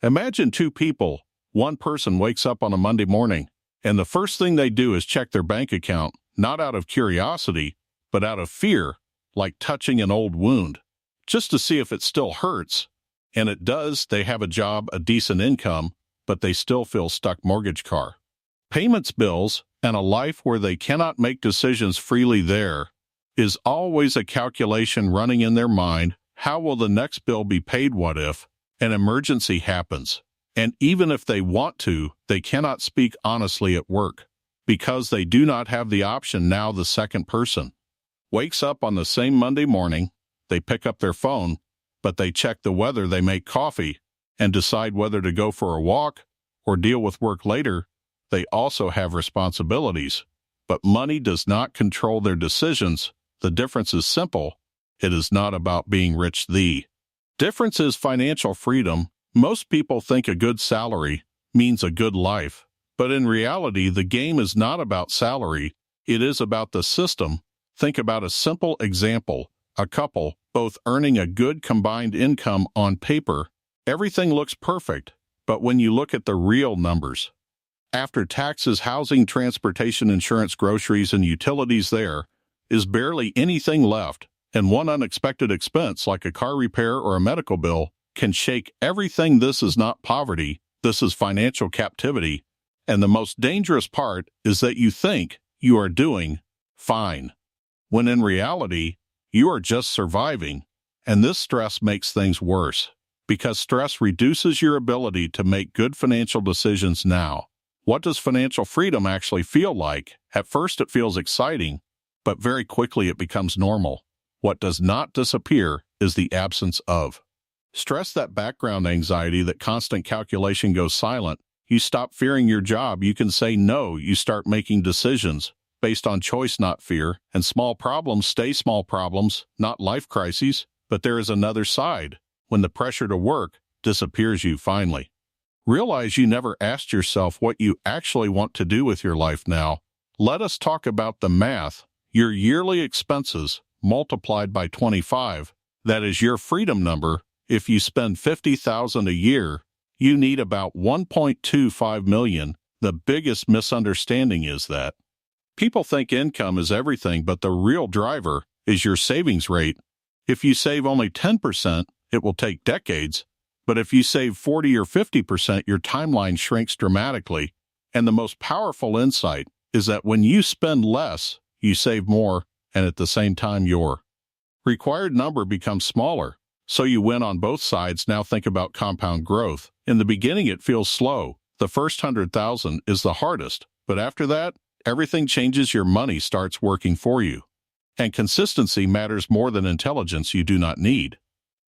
Imagine two people. One person wakes up on a Monday morning, and the first thing they do is check their bank account, not out of curiosity, but out of fear, like touching an old wound, just to see if it still hurts. And it does. They have a job, a decent income, but they still feel stuck. Mortgage, car payments, bills, and a life where they cannot make decisions freely. There is always a calculation running in their mind. How will the next bill be paid? What if an emergency happens? And even if they want to, they cannot speak honestly at work, because they do not have the option. Now the second person wakes up on the same Monday morning. They pick up their phone, but they check the weather, they make coffee, and decide whether to go for a walk or deal with work later. They also have responsibilities, but money does not control their decisions. The difference is simple. It is not about being rich. The difference is financial freedom. Most people think a good salary means a good life, but in reality, the game is not about salary. It is about the system. Think about a simple example. A couple, both earning a good combined income. On paper, everything looks perfect, but when you look at the real numbers, after taxes, housing, transportation, insurance, groceries, and utilities, there is barely anything left, and one unexpected expense like a car repair or a medical bill can shake everything. This is not poverty, this is financial captivity, and the most dangerous part is that you think you are doing fine, when in reality, you are just surviving, and this stress makes things worse, because stress reduces your ability to make good financial decisions. Now, what does financial freedom actually feel like? At first it feels exciting, but very quickly it becomes normal. What does not disappear is the absence of stress, that background anxiety, that constant calculation goes silent. You stop fearing your job. You can say no. You start making decisions based on choice, not fear, and small problems stay small problems, not life crises. But there is another side. When the pressure to work disappears, you finally realize you never asked yourself what you actually want to do with your life. Now, let us talk about the math. Your yearly expenses multiplied by 25, that is your freedom number. If you spend $50,000 a year, you need about $1.25 million. The biggest misunderstanding is that people think income is everything, but the real driver is your savings rate. If you save only 10%, it will take decades, but if you save 40 or 50%, your timeline shrinks dramatically. And the most powerful insight is that when you spend less, you save more, and at the same time your required number becomes smaller. So you win on both sides. Now think about compound growth. In the beginning it feels slow. The first 100,000 is the hardest, but after that, everything changes. Your money starts working for you. And consistency matters more than intelligence. You do not need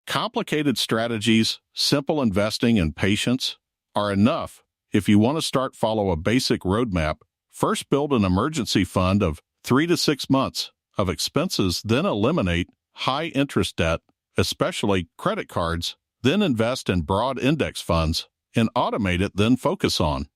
complicated strategies. Simple investing and patience are enough. If you want to start, follow a basic roadmap. First, build an emergency fund of 3 to 6 months of expenses, then eliminate high-interest debt, especially credit cards, then invest in broad index funds, and automate it, then focus on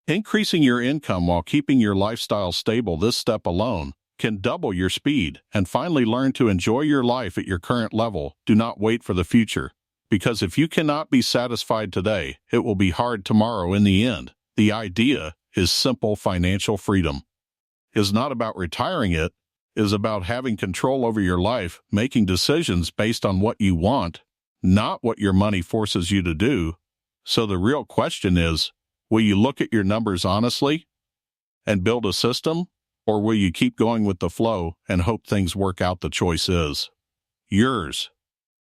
increasing your income while keeping your lifestyle stable. This step alone can double your speed. And finally, learn to enjoy your life at your current level. Do not wait for the future, because if you cannot be satisfied today, it will be hard tomorrow. In the end, the idea is simple. Financial freedom is not about retiring. It is about having control over your life, making decisions based on what you want, not what your money forces you to do. So the real question is, will you look at your numbers honestly and build a system, or will you keep going with the flow and hope things work out? The choice is yours.